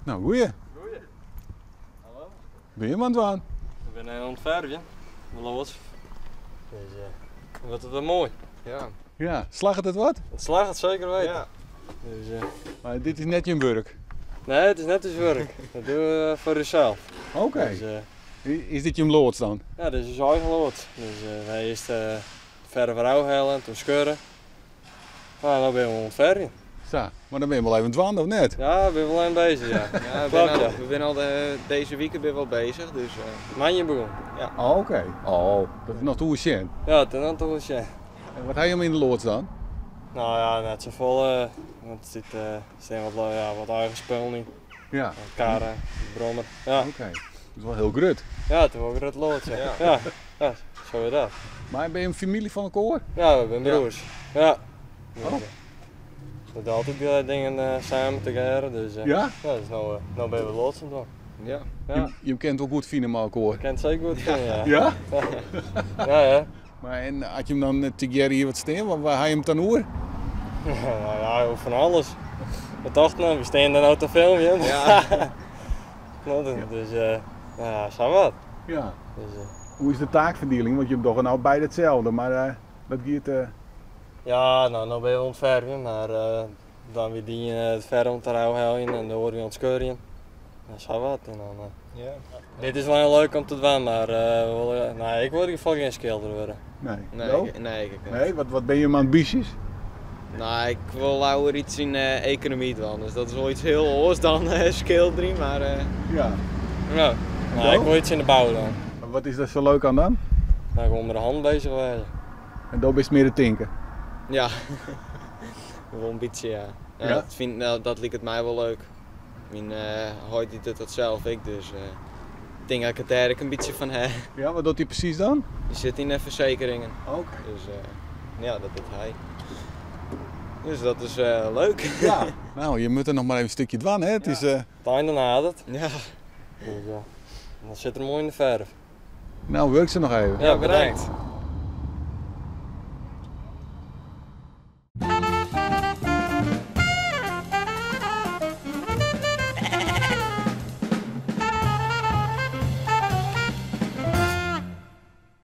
Nou, goeie. Goeie. Hallo. Ben je hem aan het waan? Ik ben aan het verven. Loods. Dus wordt het wel mooi. Ja. Ja, slag het wat? Het slag het zeker weten. Ja. Dus, Maar dit is net je werk. nee, het is net als werk. Dat doen we voor jezelf. Oké. Dus, Is dit je loods dan? ja, dit is ons eigen loods. Dus wij eerst verre vrouw halen, toen scheuren. Nou, dan ben we aan het verven. Zo, maar dan ben je wel even aan het wandelen, of net? Ja, ik ben wel aan bezig, ja. Ja, Klopt, we zijn al deze week wel bezig, dus Manje begon. Oh, oké. Oh, dat is nog toe zien. Ja, het is dan toch wel shit. En wat heb je hem in de loods dan? Nou ja, net zo vol. Want er zit wat eigen spul in. Ja. Karen, brommer. Ja. Oké. Dat is wel heel grut. Ja, het is wel een groot loods. Ja. Ja, zo is dat. Maar ben je een familie van elkaar? Ja, we zijn broers. Ja. Oh. We doen altijd dingen samen together, dus Ja? dus nou ben we loods aan het doen. ja. Ja, Je kent ook goed vinden met elkaar. je kent het zeker goed vinden, ja. Ja? Ja, ja. Maar en had je hem dan together hier wat staan? Waar ga je hem dan hoor? Nou ja, van alles. We dachten, nou, we staan dan uit te filmen. Ja. Dus ja, zo wat. Ja. Dus, Hoe is de taakverdeling? Want je hebt toch nou beide hetzelfde, maar dat gaat... ja, nou ben je aan het verven, maar dan weer die het verven om te houden en dan hoor je aan het scheuren. Ja, zo wat. En dan, Ja. dit is wel heel leuk om te doen, maar nee, ik wil in ieder geval geen schilder worden. Nee. Nee, Wel? nee, ik niet. Nee, wat ben je hem ambities? Nou, ik wil later iets in economie doen, dus dat is wel iets heel anders dan schilderen, maar Ja. Ja, nou, ik wil iets in de bouw doen. Maar wat is er zo leuk aan dan? Nou, ik wil met de hand bezig wezen. En dan is meer de tinken. ja. Wel een beetje, ja. Ja, Ja? dat lijkt het mij wel leuk. Mijn huid doet dat zelf, ik, dus ik denk dat ik het er eigenlijk een beetje van heb. Ja, wat doet hij precies dan? Je zit in de verzekeringen, Oké. dus ja, dat doet hij. Dus dat is leuk. Ja. Nou, je moet er nog maar even een stukje dwan, hè? Het is, Het einde nadert, Ja, dus dan zit er mooi in de verf. nou, werkt ze nog even. Ja, bedankt.